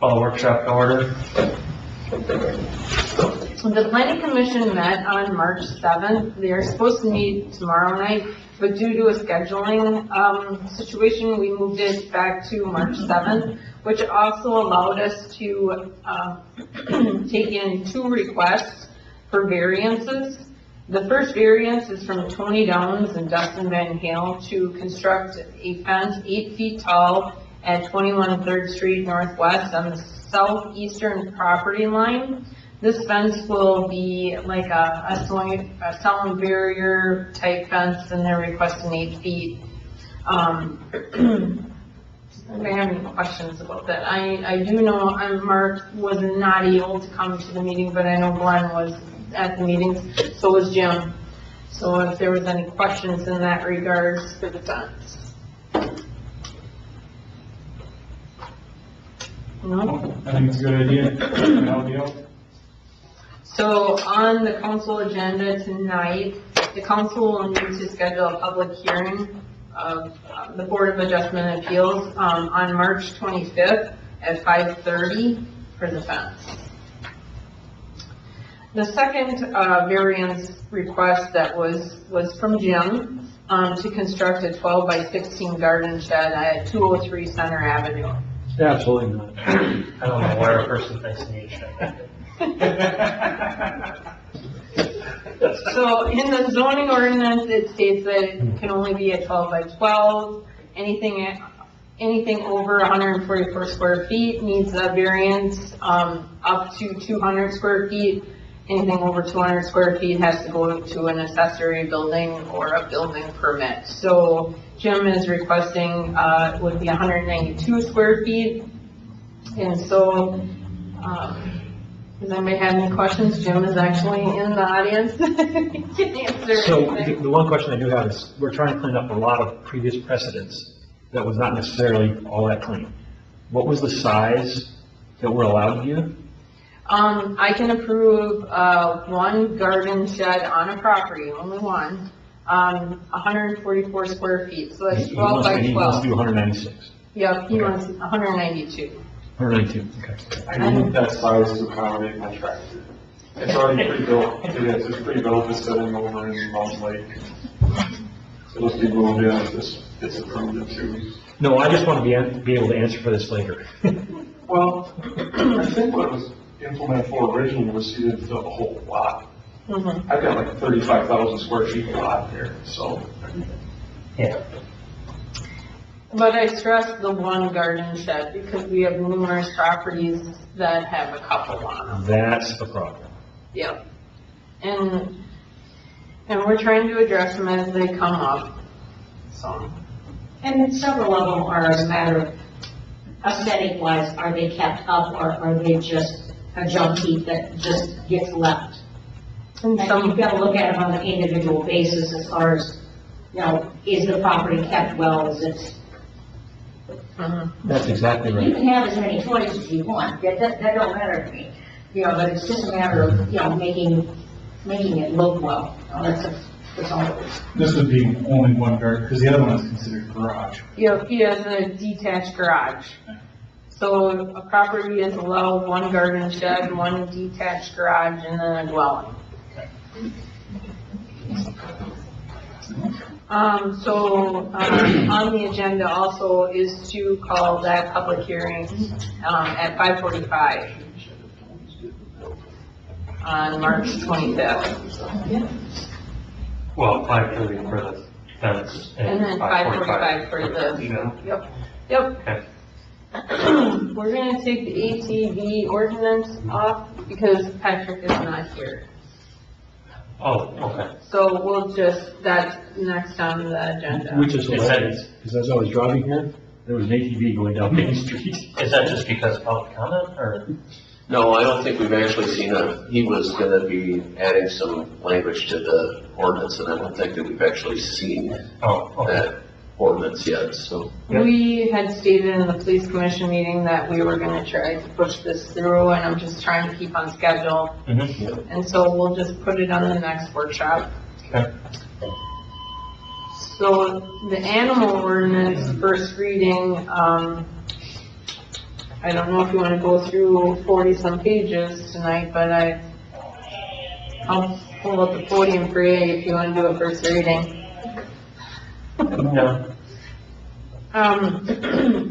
Call the workshop to order. The planning commission met on March 7th. They are supposed to meet tomorrow night, but due to a scheduling situation, we moved it back to March 7th, which also allowed us to take in 2 requests for variances. The first variance is from Tony Downs and Dustin Van Hale to construct a fence 8 feet tall at 21 3rd Street Northwest on the southeastern property line. This fence will be like a sound barrier type fence, and they're requesting 8 feet. Anybody have any questions about that? I do know Mark was not able to come to the meeting, but I know Glenn was at the meetings, so was Jim. So if there was any questions in that regards for the fence. No? I think it's a good idea. So on the council agenda tonight, the council will need to schedule a public hearing of the Board of Adjustment Appeals on March 25th at 5:30 for the fence. The second variance request that was from Jim to construct a 12 by 16 garden shed at 203 Center Avenue. Absolutely not. I don't know where a person thinks they need shit. So in the zoning ordinance, it states that it can only be a 12 by 12. Anything over 144 square feet needs a variance up to 200 square feet. Anything over 200 square feet has to go to an accessory building or a building permit. So Jim is requesting it would be 192 square feet. And so, does anybody have any questions? Jim is actually in the audience. He can answer So anything. the one question I do have is, we're trying to clean up a lot of previous precedents that was not necessarily all that clean. What was the size that we're allowed to do? I can approve one garden shed on a property, only one, 144 square feet, so that's 12 by He wants to 12. do 196. Yep, he Okay. wants 192. 192, okay. I need that size to accommodate my tractor. It's already pre-built. It's pre-built, it's sitting over in Mount Lake. So let's be moved in if this gets approved in 2 weeks. No, I just want to be able to answer for this later. Well, I think what it was implemented for originally was you didn't fill the whole lot. Mhm. I've got like 35,000 square feet of lot here, so. Yeah. But I stress the one garden shed because we have numerous properties that have a couple on them. That's the problem. Yep. And we're trying to address them as they come up, so. And several of them are a matter of aesthetic-wise, are they kept up or are they just a junk heap that just gets left? And And some, you've got to look at them on an individual basis as far as, is the property kept well, is it? mhm. That's exactly You right. can have as many toys as you want, that don't matter to me, but it's just a matter of, making it look well. That's all it is. This would be only one garden, because the other one is considered garage. Yep, he has a detached garage. So a property is allowed one garden shed, one detached garage, and then a dwelling. On the agenda also is to call that public hearing, at 5:45 on March 25th. Well, 5:30 for the fence And then 5:45 for the, yep. Okay. We're gonna take the ATV ordinance off because Patrick is not here. Oh, okay. So we'll that's next on the agenda. Which is Is that- hilarious, because as I was driving here, there was an ATV going down Main Street. Is that just because of public comment, or? No, I don't think we've actually seen he was gonna be adding some language to the ordinance, and I don't think that we've actually seen Oh, okay. that ordinance yet, so. We had stated in the police commission meeting that we were gonna try to push this through, and I'm just trying to keep on schedule. Mhm. And so we'll just put it on the next workshop. Okay. So the animal ordinance, first reading, I don't know if you want to go through 40-some pages tonight, but I'll pull up the podium for you if you want to do a first reading. No.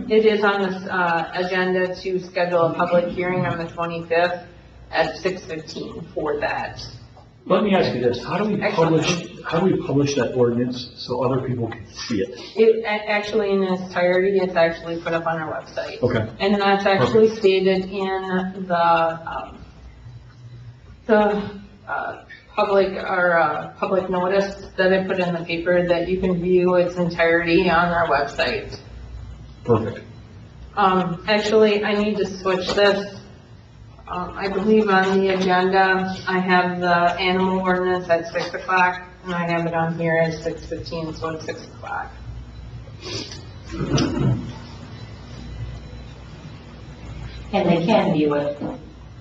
It is on this, agenda to schedule a public hearing on the 25th at 6:15 for that. Let me ask you this, how do we publish that ordinance so other people can see it? Actually, in its entirety, it's actually put up on our website. Okay. And that's actually stated in the public notice that I put in the paper, that you can view its entirety on our website. Perfect. Actually, I need to switch this. I believe on the agenda, I have the animal ordinance at 6 o'clock, and I have it on here at 6:15, so it's 6 o'clock. And they can view it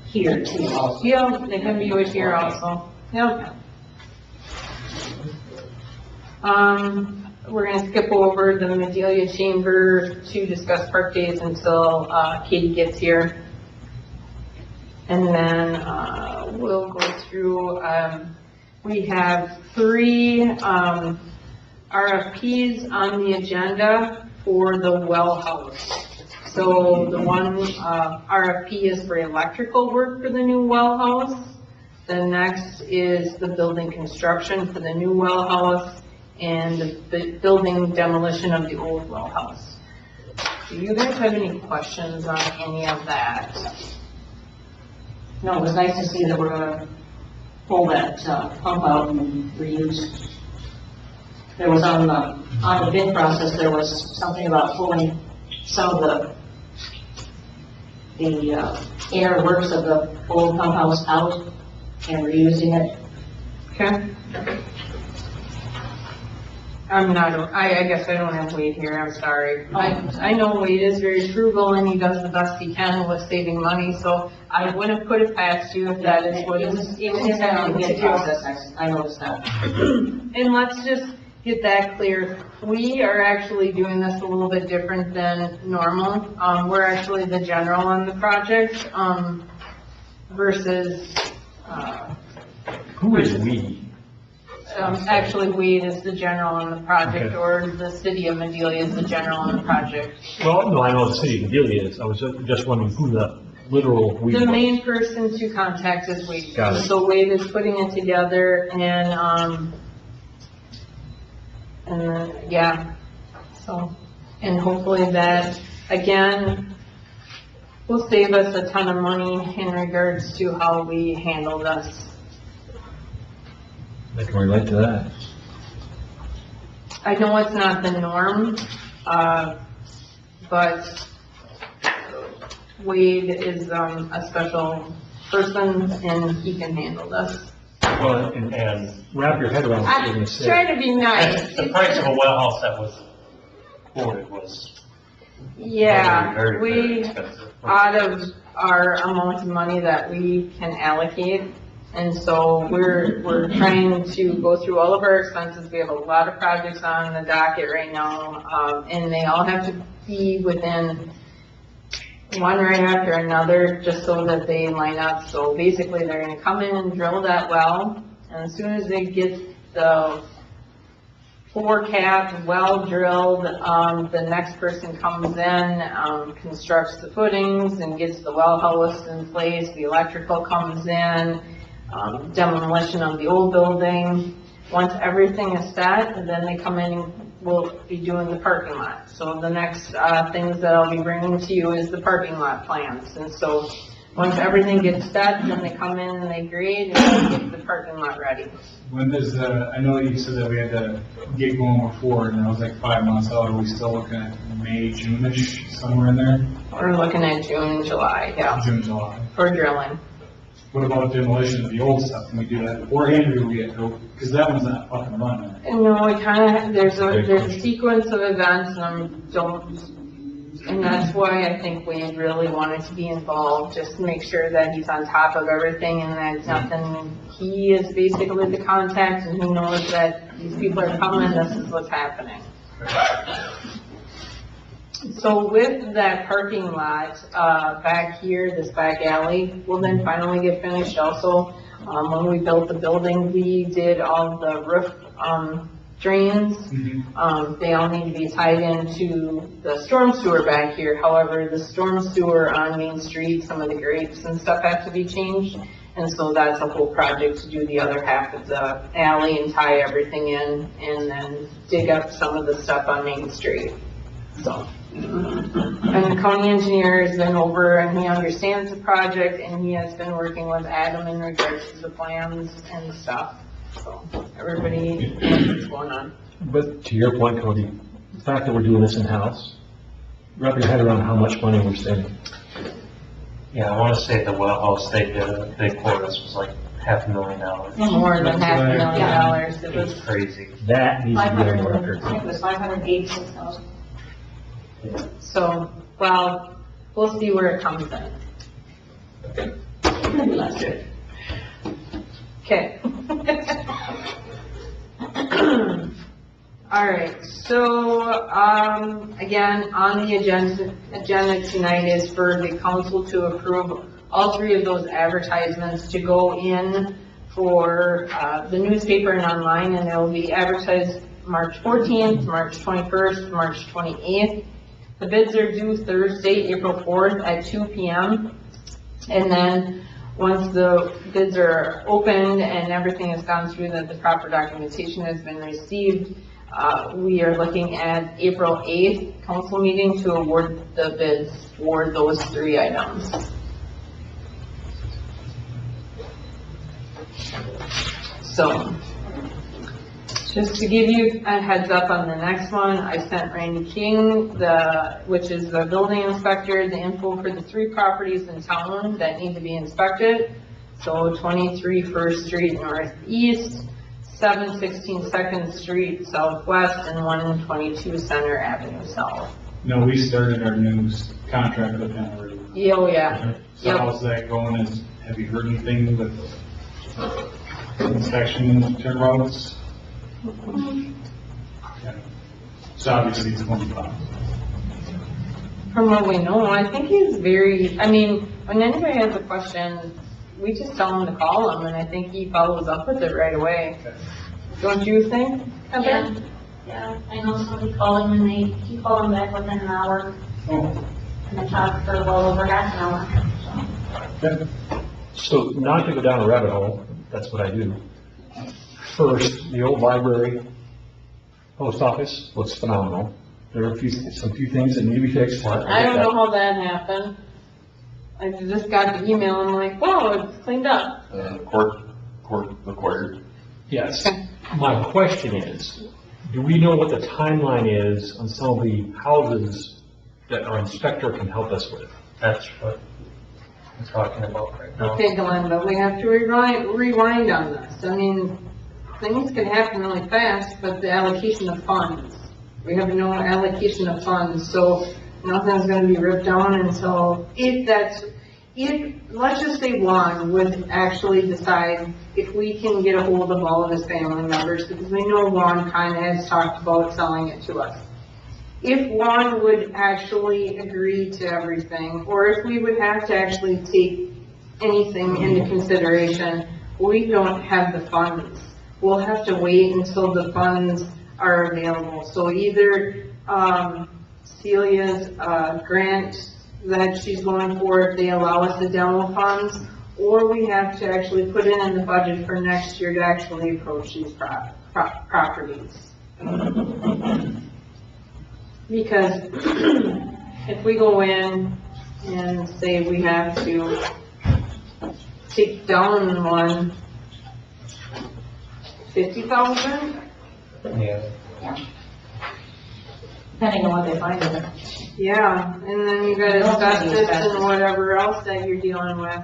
here too also. Yeah, they can view it here also. Yep. We're gonna skip over the Medelia Chamber to discuss park days until, Katie gets here. And then, we'll go through, we have 3, RFPs on the agenda for the well house. So the one, RFP is for electrical work for the new well house. The next is the building construction for the new well house and the building demolition of the old well house. Do you guys have any questions on any of that? No, it was nice to see that we're gonna pull that, pump out and reuse. There was on the bid process, there was something about pulling some of the inner works of the old pump house out and reusing it. Okay. I guess I don't have Wade here, I'm sorry. I know Wade is very frugal and he does the best he can with saving money, so I wouldn't put it past you if that is what It is was on the bid process, I noticed that. And let's just get that clear. We are actually doing this a little bit different than normal. We're actually the general on the project, versus, Who is we? actually Wade is the general on the project, Okay. or the city of Medelia is the general on the project. Well, no, I know the city of Delia is, I was just wondering who the literal we The was. main person to contact is Wade. Got it. So Wade is putting it together and then, yeah, so, and hopefully that, again, will save us a ton of money in regards to how we handle this. I can relate to that. I know it's not the norm, but Wade is, a special person and he can handle this. Well, and wrap your head around what you're I gonna say. try to be nice. The price of a well house that was quoted was Yeah, very, very we, expensive. out of our amount of money that we can allocate, and so we're trying to go through all of our expenses. We have a lot of projects on the docket right now, and they all have to be within one right after another, just so that they line up. So basically, they're gonna come in and drill that well, and as soon as they get the 4-cap well drilled, the next person comes in, constructs the footings and gets the well house in place, the electrical comes in, demolition of the old building. Once everything is set, then they come in and we'll be doing the parking lot. So the next, things that I'll be bringing to you is the parking lot plans. And so, once everything gets set, then they come in and they grade and get the parking lot ready. When does, I know you said that we had to get going before, and that was like 5 months out, are we still looking at May, June-ish, somewhere in there? We're looking at June, July, yeah, June, July. for drilling. What about demolition of the old stuff, can we do that beforehand, or do we get to, because that one's not fucking running. And no, it kinda, there's a sequence of events and that's why I think Wade really wanted to be involved, just to make sure that he's on top of everything and that nothing, he is basically the contact and he knows that these people are coming, this is what's happening. So with that parking lot, back here, this back alley, will then finally get finished also. When we built the building, we did all the roof, drains. They all need to be tied into the storm sewer back here. However, the storm sewer on Main Street, some of the grates and stuff have to be changed. And so that's a whole project to do the other half of the alley and tie everything in and then dig up some of the stuff on Main Street. So, and the county engineer has been over and he understands the project and he has been working with Adam in regards to the plans and stuff. So everybody knows what's going on. But to your point, Cody, the fact that we're doing this in-house, wrap your head around how much money we're saving. Yeah, I want to say the well house they did, they quoted us was like $500,000. More than That's $500,000. It It was was crazy. That needs to be on the 500, record. I think it was 586,000. so, well, we'll see where it comes in. Maybe less. Okay. All right, so, again, on the agenda tonight is for the council to approve all three of those advertisements to go in for, the newspaper and online, and they'll be advertised March 14th, March 21st, March 28th. The bids are due Thursday, April 4th at 2 p.m. And then, once the bids are opened and everything has gone through, that the proper documentation has been received, we are looking at April 8th council meeting to award the bids for those three items. So, just to give you a heads up on the next one, I sent Randy King, which is the building inspector, the info for the three properties in town that need to be inspected. So 23 First Street Northeast, 716 Second Street Southwest, and 122 Center Avenue South. No, we started our new contract with them already. Yeah, oh yeah. So how's that going? Have you heard anything with inspection turnarounds? Okay. So obviously it's going fine. From what we know, I think he's very, I mean, when anybody has a question, we just tell him to call him, and I think he follows up with it right away. Don't you think, Heather? Yeah, I know somebody called him and he called him back within an hour, Oh, and they talked for well over half an hour, so. okay. So not to go down a rabbit hole, that's what I do. First, the old library, post office looks phenomenal. There are some few things that need to be fixed. I don't know how that happened. I just got the email, and I'm like, whoa, it's cleaned up. Court required. Yes. My question is, do we know what the timeline is on some of the houses that our inspector can help us with? That's what I'm talking about right now. Okay, Glenn, but we have to rewind on this. I mean, things can happen really fast, but the allocation of funds, we have no allocation of funds, so nothing's gonna be ripped down until, let's just say Juan would actually decide if we can get a hold of all of his family members, because we know Juan kinda has talked about selling it to us. If Juan would actually agree to everything, or if we would have to actually take anything into consideration, we don't have the funds. We'll have to wait until the funds are available. So either, Celia's, grant that she's going for, if they allow us the demo funds, or we have to actually put it in the budget for next year to actually approach these properties. Because if we go in and say we have to take down one, 50,000? Yeah. Depending on what they find in it. Yeah, and then you got asbestos and whatever else that you're dealing with.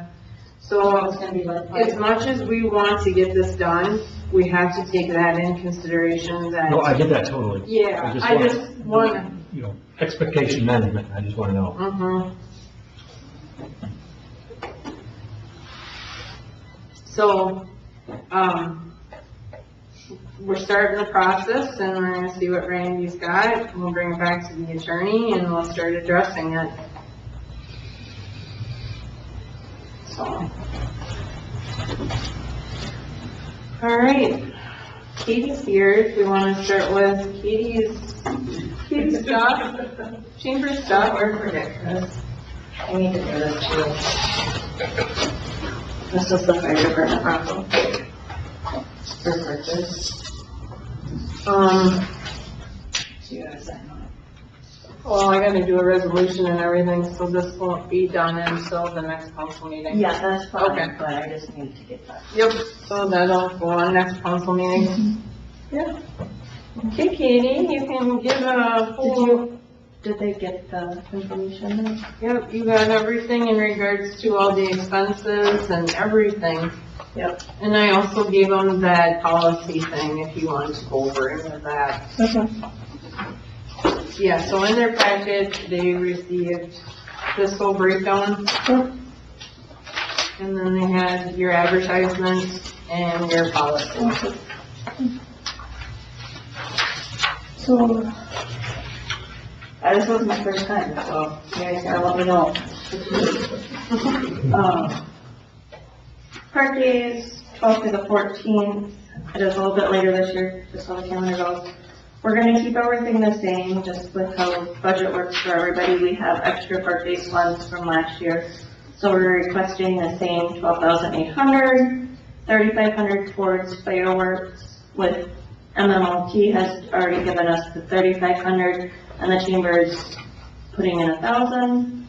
So, It's gonna be like. as much as we want to get this done, we have to take that in consideration that. No, I get that totally. Yeah, I just want, You know, expectation management, I just want to know. So, we're starting the process, and we're gonna see what Randy's got, and we'll bring it back to the attorney, and we'll start addressing it. So. All right, Katie's here, if we wanna start with Katie's stuff, chamber stuff. Word predictions. I need to do this too. This is the fire department problem. For purchase. So you gotta sign on it. Well, I gotta do a resolution and everything, so this won't be done until the next council meeting. Yeah, that's Okay. fine, but I just need to get that. Yep, so that'll go on next council meeting. Yeah. Okay, Katie, you can give a full, Did they get the information? yep, you got everything in regards to all the expenses and everything. Yep. And I also gave them that policy thing if you wanted to go over it with that. Okay. Yeah, so in their package, they received this whole breakdown. And then they had your advertisements and your policy. So, this was my first time, so you guys gotta let me know. Park days, 12th to the 14th, it is a little bit later this year, just how the calendar goes. We're gonna keep everything the same, just with how budget works for everybody. We have extra park days funds from last year. So we're requesting the same 12,800, 3,500 towards fireworks, with MMLT has already given us the 3,500, and the chamber's putting in 1,000,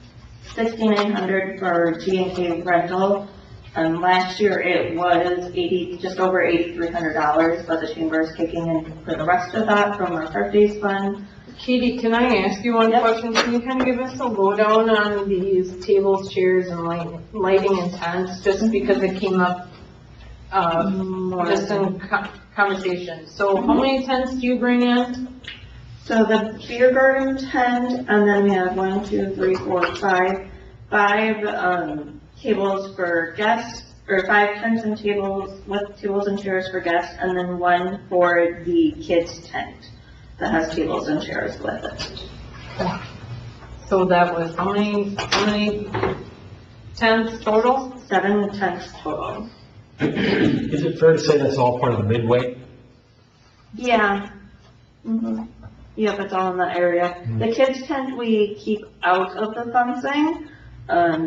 6,900 for G&K rental. Last year it was just over $8,300, but the chamber is kicking in for the rest of that from our park days fund. Katie, can I ask you one Yep. question? Can you kind of give us a lowdown on these tables, chairs, and lighting and tents, just because it came up, just in conversation. So how many tents do you bring in? So the beer garden tent, and then we have 5 tables for guests, or 5 tents and tables with tables and chairs for guests, and then 1 for the kids tent that has tables and chairs with it. So that was, how many tents total? 7 tents total. Is it fair to say that's all part of the Midway? Yeah. Yep, it's all in that area. The kids tent we keep out of the fencing,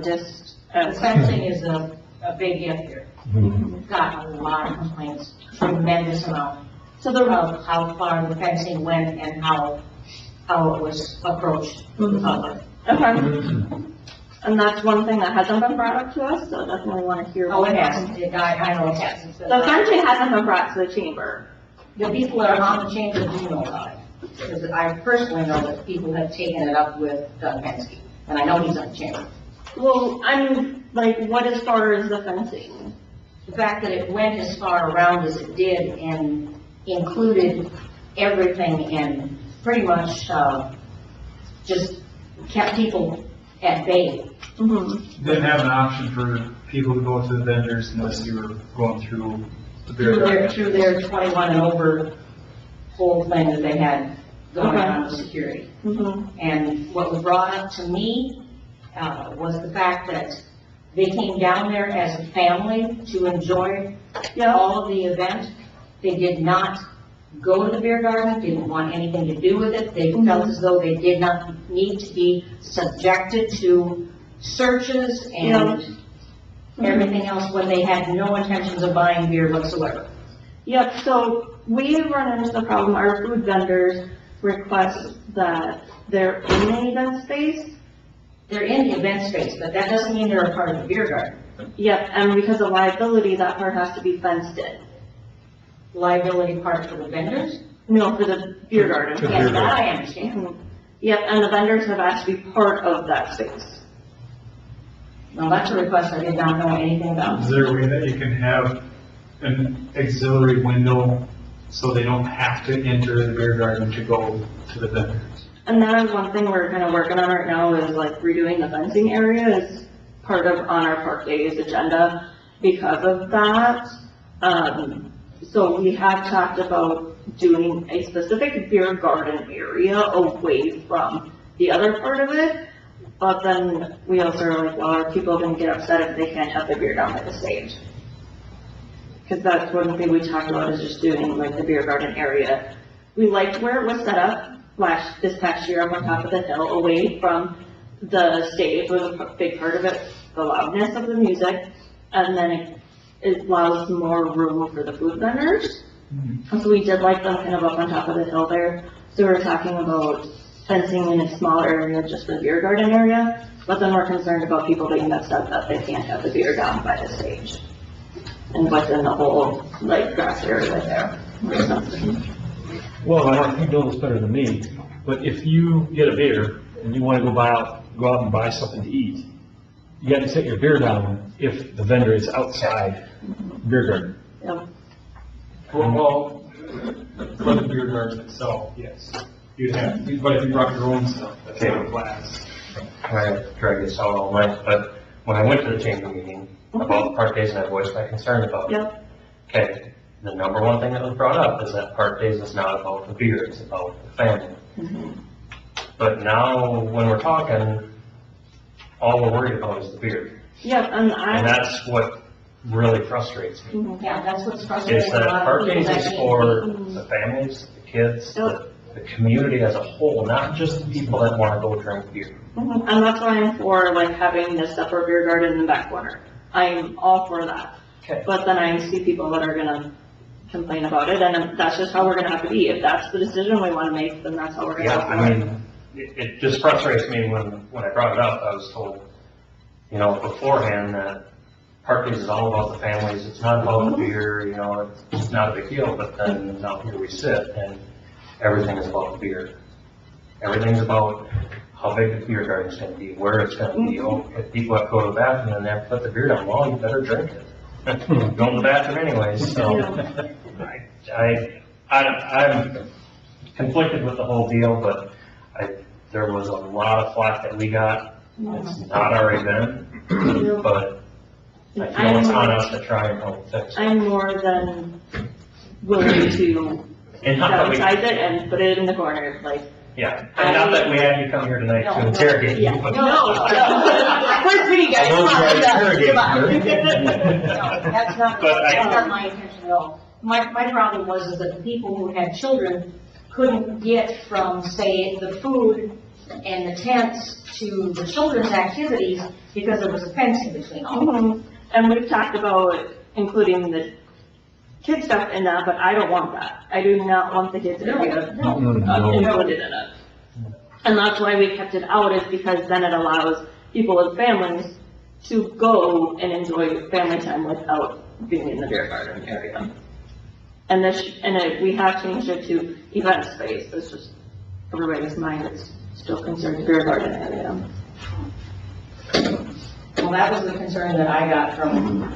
just. The fencing is a big gift here. We've got a lot of complaints, tremendous amount, So the, of how far the fencing went and how it was approached with the public. okay. And that's one thing that hasn't been brought up to us, so definitely want to hear. Oh, it more. has, I know it has. It's been- The fencing hasn't been brought to the chamber. The people that are on the chamber do know about it. Because I personally know that people have taken it up with Doug Penske, and I know he's on the chamber. Well, I'm, like, what as far as the fencing? The fact that it went as far around as it did and included everything and pretty much, just kept people at bay. Didn't have an option for people to go to the vendors unless you were going through the beer garden. Through their 21 and over whole thing that they had going on with security. And what was brought up to me, was the fact that they came down there as a family to enjoy all of the event. They did not go to the beer garden, didn't want anything to do with it. They felt as though they did not need to be subjected to searches and everything else when they had no intentions of buying beer whatsoever. Yep, so we run into the problem, our food vendors request that they're in the event space. They're in the event space, but that doesn't mean they're a part of the beer garden. Yep, and because of liability, that part has to be fenced in. Liability part for the vendors? No, for the beer garden. Yes, that I understand. Yep, and the vendors have asked to be part of that space. Now, that's a request I did not know anything about. Is there a way that you can have an auxiliary window so they don't have to enter the beer garden to go to the vendors? And that is one thing we're kind of working on right now, is like redoing the fencing area is part of on our park days agenda because of that. So we have talked about doing a specific beer garden area away from the other part of it, but then we also are like, well, are people gonna get upset if they can't have the beer down by the stage? Because that's one thing we talked about, is just doing like the beer garden area. We liked where it was set up this past year up on top of the hill, away from the stage, was a big part of it, the loudness of the music, and then it allows more room for the food vendors. So we did like them kind of up on top of the hill there. So we were talking about fencing in a smaller area just for the beer garden area, but then we're concerned about people being upset that they can't have the beer down by the stage and within the whole, like, grass area there or something. Well, Mark, you know this better than me, but if you get a beer and you wanna go out and buy something to eat, you gotta set your beer down if the vendor is outside beer garden. Yeah. Well, for the beer garden itself, yes. You'd have, but if you brought your own stuff, that's not a class. I drag this out all night, but when I went to the chamber meeting about park days, and I voiced my concern about it. Yep. Okay, the number one thing that was brought up is that park days is not about the beer, it's about the family. But now, when we're talking, all we're worried about is the beer. Yeah, and And that's what really frustrates me. Yeah, that's what's frustrating. Is that a lot of park people days is that for can't the families, the kids, the community as a whole, not just the people that wanna go drink beer. And that's why I'm for, like, having this separate beer garden in the back corner. I'm all for that. Okay. But then I see people that are gonna complain about it, and that's just how we're gonna have to be. If that's the decision we wanna make, then that's how we're gonna Yeah, have to I work. mean, it just frustrates me when I brought it up, I was told, you know, beforehand that park days is all about the families, it's not about the beer, you know, it's not a big deal, but then now here we sit and everything is about the beer. Everything's about how big the beer garden's gonna be, where it's gonna be. Oh, if people have to go to the bathroom and they have to put the beer down, well, you better drink it. Go to the bathroom anyways, so. I'm conflicted with the whole deal, but there was a lot of flack that we got. It's not our event, but I feel it's on us to try and help fix it. I'm more than willing to And not that we, downsize it and put it in the corner, like. yeah, and not that we had you come here tonight to interrogate you, Yeah, but. no. Where's Vinny, guys? I will Come try on, to interrogate No, that's not, But I- that's not my intention at all. My problem was is that the people who had children couldn't get from, say, the food and the tents to the children's activities because there was a fence in between all of them. And we've talked about including the kid stuff in that, but I don't want that. I do not want the kids area included in it. And that's why we kept it out, is because then it allows people with families to go and enjoy family time without being in the beer garden area. And we have changed it to event space. It's just, everybody's mind is still considered beer garden area. Well, that was the concern that I got from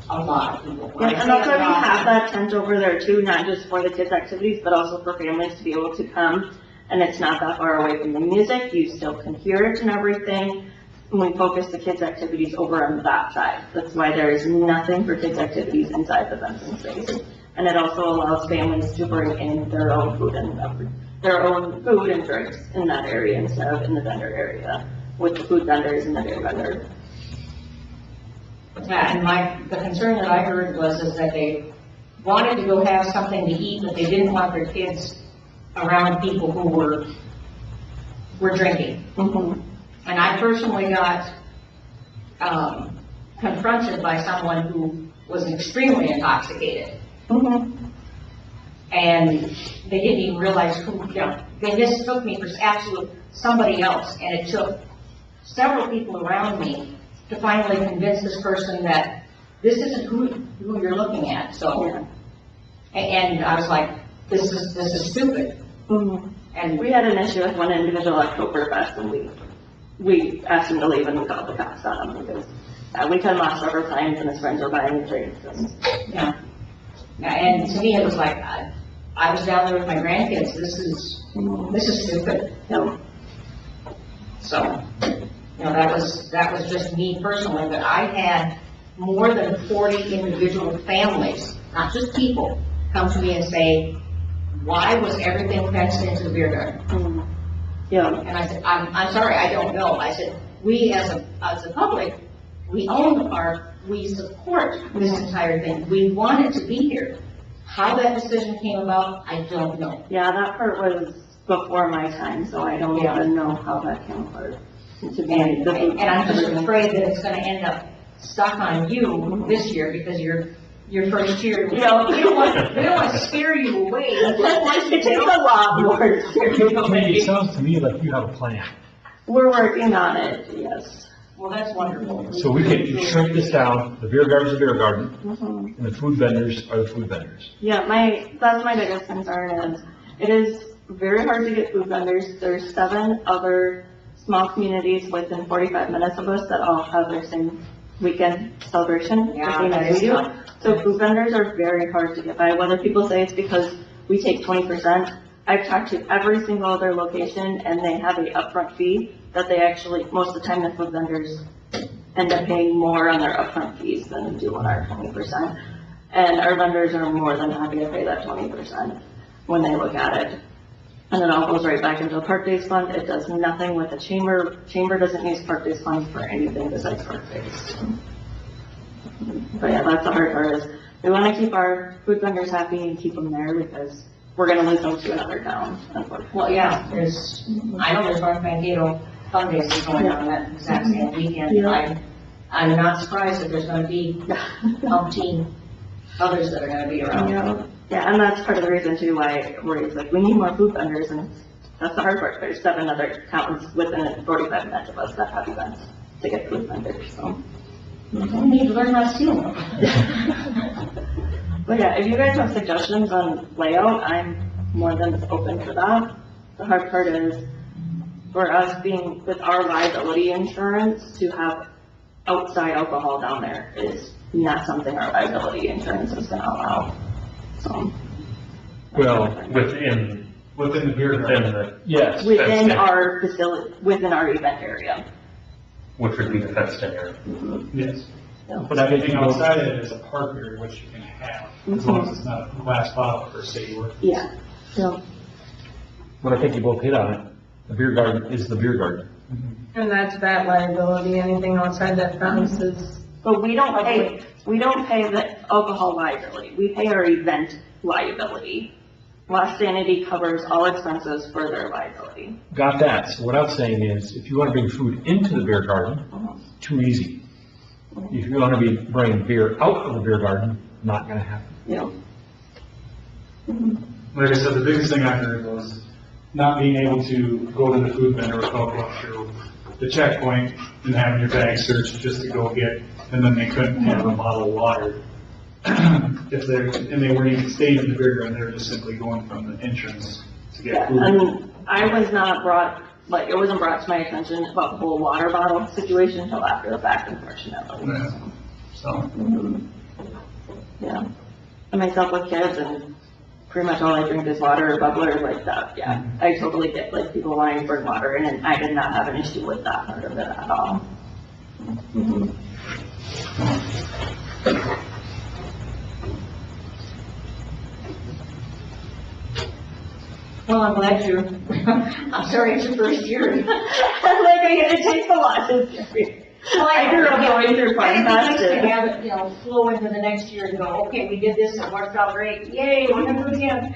a lot of people. Yeah, and that's why we have that tent over there too, not just for the kids' activities, but also for families to be able to come. And it's not that far away from the music, you still can hear it and everything. And we focus the kids' activities over on that side. That's why there is nothing for kids' activities inside the fencing space. And it also allows families to bring in their own food and drinks in that area instead of in the vendor area with the food vendors and the beer vendor. Yeah, and the concern that I heard was is that they wanted to go have something to eat, but they didn't want their kids around people who were drinking. And I personally got, confronted by someone who was extremely intoxicated. And they didn't even realize who, they mistook me for somebody else, and it took several people around me to finally convince this person that this isn't who you're looking at, so. And I was like, this is stupid. And we had an issue with one individual at Oktoberfest, and we asked him to leave, and we called the cops on him, because we cut him off several times, and his friends were buying drinks. Yeah, and to me, it was like, I was down there with my grandkids, this is stupid. So, that was just me personally, but I had more than 40 individual families, not just people, come to me and say, why was everything fenced into the beer garden? Yeah, And I said, I'm sorry, I don't know. I said, we as a public, we own the park, we support this entire thing. We want it to be here. How that decision came about, I don't know. yeah, that part was before my time, so I don't Yeah. even know how that came about. To be And the I'm just afraid that it's gonna end up stuck on you this year because your first year. We don't want to scare you away. It takes a lot more. It sounds to me like you have a plan. We're working on it, yes. Well, that's wonderful. So we can shrink this down, the beer garden's the beer garden, Mhm. and the food vendors are the food vendors. Yeah, that's my biggest concern is, it is very hard to get food vendors. There's 7 other small communities within 45 minutes of us that all have their same weekend celebration. Yeah, the same that as is we do. tough. So food vendors are very hard to get by, whether people say it's because we take 20%. I've talked to every single other location and they have a upfront fee that they actually, most of the time the food vendors end up paying more on their upfront fees than we do on our 20%. And our vendors are more than happy to pay that 20% when they look at it. And it all goes right back into the Park Days Fund. It does nothing with the chamber. Chamber doesn't use Park Days Fund for anything besides Park Days. But yeah, that's the hard part is, we want to keep our food vendors happy and keep them there because we're going to lose them to another town, unfortunately. Well, yeah, I know there's North Mankato Fun Days is going on that exact same weekend. Yeah. I'm not surprised that there's gonna be umpteen others that are gonna be around. Yeah, and that's part of the reason too why we're like, we need more food vendors, and that's the hard part. There's 7 other towns within 45 minutes of us that have events to get food vendors, so. We need to learn how to steal them. But yeah, if you guys have suggestions on layout, I'm more than open for that. The hard part is, for us being, with our liability insurance, to have outside alcohol down there is not something our liability insurance is gonna allow, so. Well, Within Within the beer within garden. the, yes, Within in. our facility, within our event area. which would be the fenced in area. Yes. but I think Anything outside of it is a park area, which you can have, as long as it's not a glass bottle per se, or Yeah, so, but I think you both hit on it. The beer garden is the beer garden. And that's that liability, anything outside that fence is, but we don't pay the alcohol liability, we pay our event liability. Lost Sanity covers all expenses for their liability. Got that. So what I'm saying is, if you want to bring food into the beer garden, too easy. If you want to be bringing beer out of the beer garden, not going to happen. Yeah. like I said, the biggest thing I heard was not being able to go to the food vendor without going through the checkpoint and having your bag searched just to go get, and then they couldn't have a bottle of water. If they're, and they weren't even staying in the beer garden, they were just simply going from the entrance to get Yeah, food. and I was not brought, like, it wasn't brought to my attention about the whole water bottle situation until after the fact, unfortunately. Yeah. So, Yeah. And myself with kids, and pretty much all I drink is water or bubbler like that, yeah. I totally get, like, people wanting to bring water in, and I did not have an issue with that part of it at all. Well, I'm glad you're, I'm sorry it's your first year. Like, it takes a lot. Well, I grew up going through fun It's nice fest. to have it, flow into the next year and go, okay, we did this, it worked out great, yay, we're gonna do it again.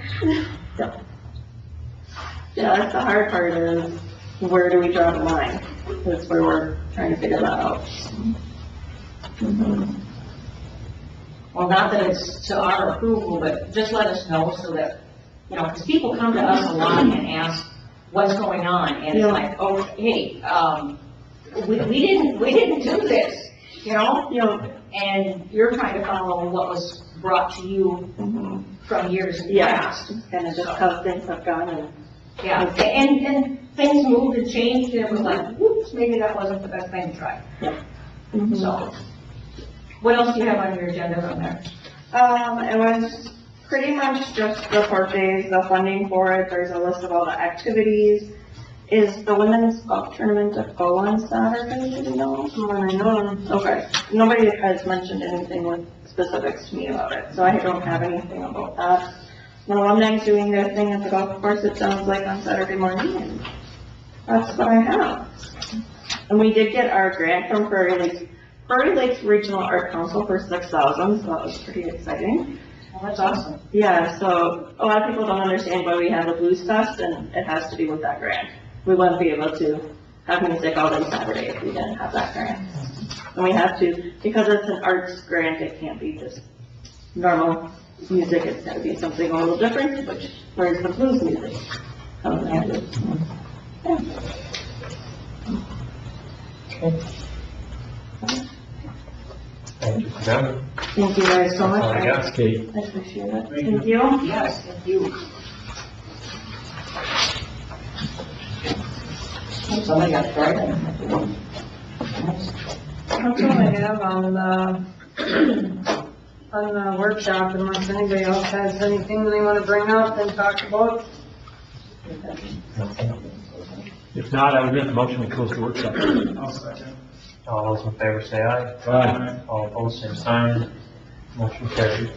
Yeah, that's the hard part is, where do we draw the line? That's where we're trying to figure that out. Well, not that it's to our approval, but just let us know so that, because people come to us a lot and ask what's going on, and it's Yeah. like, oh, hey, we didn't do this, and you're trying to follow what was brought to you from years in the Yeah, past. kind of just how things have gone and. Yeah, and things moved and changed, and it was like, whoops, maybe that wasn't the best thing to try. So, what else do you have on your agenda from there? It was pretty much just the park days, the funding for it, there's a list of all the activities. Is the women's golf tournament to go on Saturday, do you know? Okay, nobody has mentioned anything with specifics to me about it, so I don't have anything about that. The alumni's doing their thing at the golf course, it sounds like on Saturday morning, and that's what I have. And we did get our grant from Prairie Lakes Regional Art Council for $6,000, so that was pretty exciting. Well, that's awesome. Yeah, so a lot of people don't understand why we have a blues fest, and it has to do with that grant. We wouldn't be able to have music all day Saturday if we didn't have that grant. And we have to, because it's an arts grant, it can't be just normal music, it's gotta be something a little different, which, whereas the blues music comes in handy. Yeah. Thank you for coming. Thank you guys so much. That's all I got. Kate, I appreciate it. Thank you. Yes, thank you. Somebody got Friday. That's all I have on the workshop, unless anybody else has anything they want to bring up and talk about. if not, I would make a motion to close the workshop. I'll second. All those in favor say aye. Aye. All opposed, same sign. Motion carried.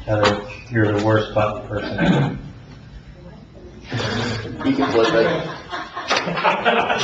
Heather, you're the worst button person ever. You can flip it.